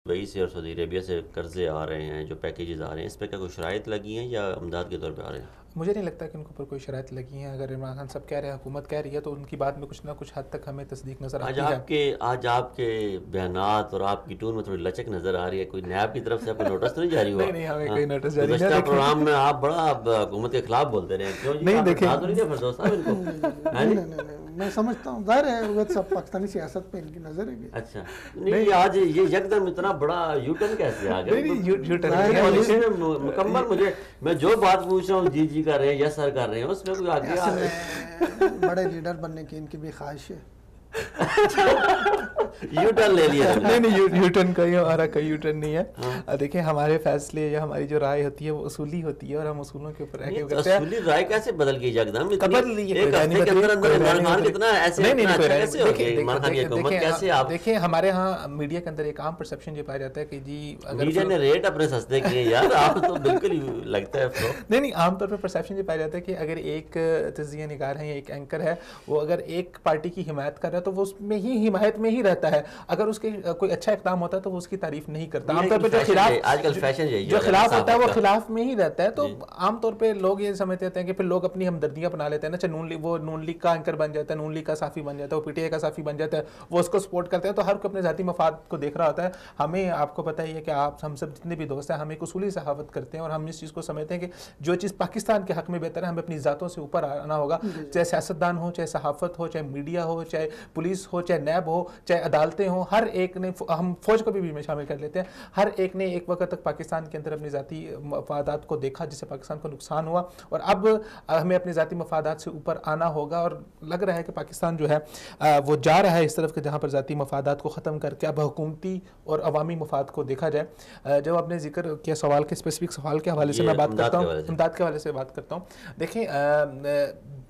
Dubai سے اور سعودی عربیہ سے قرضے آ رہے ہیں، جو پیکیجز آ رہے ہیں، اس پہ کیا کوئی شرائط لگی ہیں یا امداد کے طور پہ آ رہے ہیں؟ مجھے نہیں لگتا کہ ان کے اوپر کوئی شرائط لگی ہیں. اگر عمران خان صاحب کہہ رہے ہیں، حکومت کہہ رہی ہے، تو ان کی بات میں کچھ نہ کچھ حد تک ہمیں تصدیق نظر آتی ہے. آج آپ کے بیانات اور آپ کی ٹون میں تھوڑی لچک نظر آ رہی ہے. کوئی نیب کی طرف سے کوئی نوٹس تو نہیں جاری ہوا؟ نہیں ہمیں کوئی نوٹس جاری نہیں. گزشتہ پروگرام میں آپ بڑا حکومت کے خلاف بولتے رہے ہیں. کیوں جی؟ نہیں دیکھیں، فردوس صاحب ان کو میں سمجھتا ہوں ظاہر ہے وہ سب پاکستانی سیاست پہ ان کی نظر ہے. اچھا نہیں، آج یہ یکدم اتنا بڑا یو ٹرن کیسے آ گیا؟ مکمل میں جو بات پوچھ رہا ہوں جی جی کر رہے ہیں، یس سر کر رہے ہیں، اس میں کوئی آگے بڑے لیڈر بننے کی ان کی بھی خواہش ہے. یو ٹرن لے لیا. نہیں یو ٹرن کا ہمارا کوئی یو ٹرن نہیں ہے. دیکھیں ہمارے فیصلے یا ہماری جو رائے ہوتی ہے وہ اصولی ہوتی ہے، اور ہم اصولوں کے اوپر رہ کے کرتے ہیں. اصولی رائے کیسے بدل گئی یکدم؟ دیکھیں ہمارے ہاں میڈیا کے اندر ایک عام پرسپشن یہ پایا جاتا ہے کہ جی میڈیا نے ریٹ اپنے سستے کیے یار. آپ تو بالکل ہی لگتا ہے نہیں عام طور پہ پرسپشن یہ پایا جاتا ہے کہ اگر ایک تجزیہ نگار ہے یا ایک اینکر ہے، وہ اگر ایک پارٹی کی حمایت کر رہا ہے تو وہ اس میں ہی حمایت میں ہی رہتا ہے. اگر اس کے کوئی اچھا اقدام ہوتا ہے تو وہ اس کی تعریف نہیں کرتا. عام طور پہ جو خلاف ہوتا ہے وہ خلاف میں ہی رہتا ہے. تو عام طور پہ لوگ یہ سمجھتے ہیں کہ پھر لوگ اپنی ہمدردیاں بنا لیتے ہیں نا. وہ نون لیگ کا اینکر بن جاتا ہے، نون لیگ کا صحافی بن جاتا ہے، وہ پی ٹی آئی کا صحافی بن جاتا ہے، وہ اس کو سپورٹ کرتے ہیں. تو ہر کوئی اپنے ذاتی مفاد کو دیکھ رہا ہوتا ہے. ہمیں آپ کو پتہ ہی ہے کہ ہم سب جتنے بھی دوست ہیں، ہم ایک اصولی صحافت کرتے ہیں، اور ہم اس چیز کو سمجھتے ہیں کہ جو چیز پاکستان کے حق میں بہتر ہے ہمیں اپنی ذاتوں سے اوپر آنا ہوگا. چاہے سیاستدان ہو، چاہے صحافت ہو، چاہے میڈیا ہو، چاہے پولیس ہو، چاہے نیب ہو، چاہے عدالتیں ہوں، ہر ایک نے، ہم فوج کو بھی میں شامل کر لیتے ہیں، ہر ایک نے ایک وقت تک پاکستان کے اندر اپنی ذاتی مفادات کو دیکھا جس سے پاکستان کو نقصان ہوا. اور اب ہمیں اپنے ذاتی مفادات سے اوپر آنا ہوگا. اور لگ رہا ہے کہ پاکستان جو ہے وہ جا رہا ہے اس طرف کہ جہاں پر ذاتی مفادات کو ختم کر کے اب حکومتی اور عوامی مفاد کو دیکھا جائے. جب آپ نے ذکر کیا سوال کے اسپیسیفک سوال کے حوالے سے میں بات کرتا ہوں، امداد کے حوالے سے بات کرتا ہوں. دیکھیں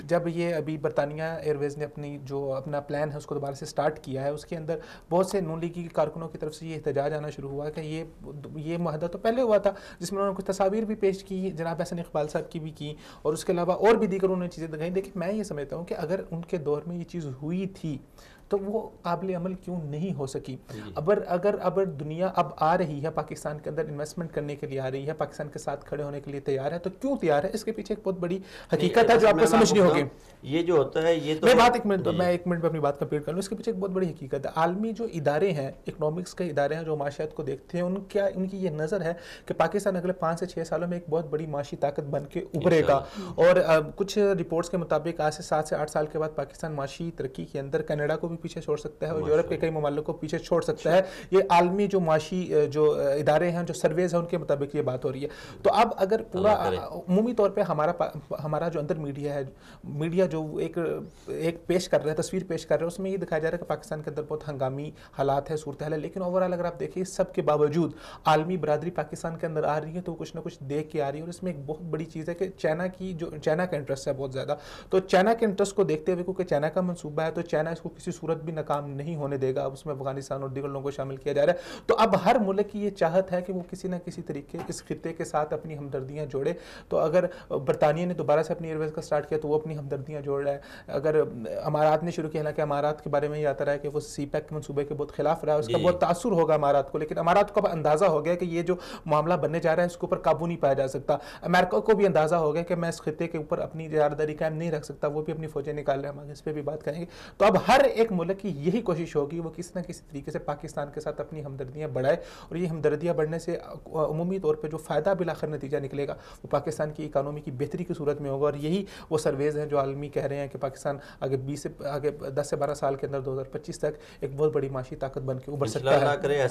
جب یہ ابھی برطانیہ ایئر ویز نے اپنا پلان ہے اس کو دوبارہ سے سٹارٹ کیا ہے، اس کے اندر بہت سے نون لیگی کارکنوں کی طرف سے یہ احتجاج آنا شروع ہوا کہ یہ معاہدہ تو پہلے ہوا تھا، جس میں انہوں نے کچھ تصاویر بھی پیش کی، جناب احسن اقبال صاحب کی بھی کی، اور اس کے علاوہ اور بھی دیگر انہوں نے چیزیں دکھائیں. دیکھیں میں یہ سمجھتا ہوں کہ اگر ان کے دور میں یہ چیز ہوئی تھی تو وہ قابل عمل کیوں نہیں ہو سکی؟ اگر دنیا اب آ رہی ہے پاکستان کے اندر انویسٹمنٹ کرنے کے لیے، آ رہی ہے پاکستان کے ساتھ کھڑے ہونے کے لیے تیار ہے، تو کیوں تیار ہے؟ اس کے پیچھے ایک بہت بڑی حقیقت ہے جو آپ کو سمجھنی ہوگی. یہ جو ہوتا ہے یہ تو میں ایک منٹ اپنی بات کمپلیٹ کر لوں. اس کے پیچھے ایک بہت بڑی حقیقت ہے. عالمی جو ادارے ہیں، اکنامکس کے ادارے ہیں جو معاشیات کو دیکھتے ہیں، ان کی یہ نظر ہے کہ پاکستان اگلے 5 سے 6 سالوں میں ایک بہت بڑی معاشی طاقت بن کے ابھرے گا. اور کچھ رپورٹس کے مطابق آج سے 7 سے 8 سال کے بعد پاکستان معاشی ترقی کے اندر کینیڈا کو بھی پیچھے چھوڑ سکتا ہے اور یورپ کے کئی ممالک کو پیچھے چھوڑ سکتا ہے. یہ عالمی جو معاشی جو ادارے ہیں، جو سرویز ہیں، ان کے مطابق یہ بات ہو رہی ہے. تو اب اگر پورا عمومی طور پہ ہمارا جو اندر میڈیا ہے، میڈیا جو ایک پیش کر رہا ہے، تصویر پیش کر رہا ہے، اس میں یہ دکھایا جا رہا ہے کہ پاکستان کے اندر بہت ہنگامی حالات ہے، صورتحال ہے. لیکن اوورآل اگر آپ دیکھیں سب کے باوجود عالمی برادری پاکستان کے اندر آ رہی ہے تو کچھ نہ کچھ دیکھ کے آ رہی ہے. اور اس میں ایک بہت بڑی چیز ہے کہ چائنا کا انٹرسٹ ہے بہت زیادہ. تو چائنا کے انٹرسٹ کو دیکھتے ہوئے، کیونکہ چائنا کا منصوبہ ہے، تو چائنا اس کو کسی صورت بھی ناکام نہیں ہونے دے گا. اب اس میں افغانستان اور دیگر لوگوں کو شامل کیا جا رہا ہے. تو اب ہر ملک کی یہ چاہت ہے کہ وہ کسی نہ کسی طریقے اس خطے کے ساتھ اپنی ہمدردیاں جوڑے. تو اگر برطانیہ نے دوبارہ سے اپنی ایئر ویز کا سٹارٹ کیا تو وہ اپنی ہمدردیاں جوڑ رہا ہے. اگر امارات نے شروع کیا، حالانکہ امارات کے بارے میں یہ آتا رہا ہے کہ وہ سی پیک کے منصوبے کے بہت خلاف رہا ہے، اس کا بہت تاثر ہوگا امارات کو. لیکن امارات کو اب اندازہ ہو گیا کہ یہ جو معاملہ بننے جا رہا ہے اس کے اوپر قابو نہیں پایا جا سکتا. امریکہ کو بھی اندازہ ہو گیا کہ میں اس خطے کے اوپر اپنی اجارہ قائم نہیں رکھ سکتا، وہ بھی اپنی فوجیں نکال رہے ہیں. ہم اس پہ بھی بات کریں گے. تو اب ہر ایک ملک کی یہی کوشش ہوگی وہ کسی نہ کسی طریقے سے پاکستان کے ساتھ اپنی ہمدردیاں بڑھائے. اور یہ ہمدردیاں بڑھنے سے عمومی طور پہ جو فائدہ بالآخر نتیجہ نکلے گا وہ پاکستان کی اکانومی کی بہتری کی صورت میں ہوگا. اور یہی وہ سرویز ہیں جو عالمی کہہ رہے ہیں کہ پاکستان آگے 10 سے 12 سال کے اندر 2025 تک ایک بہت بڑی معاشی طاقت بن کے ابھر سکتا ہے.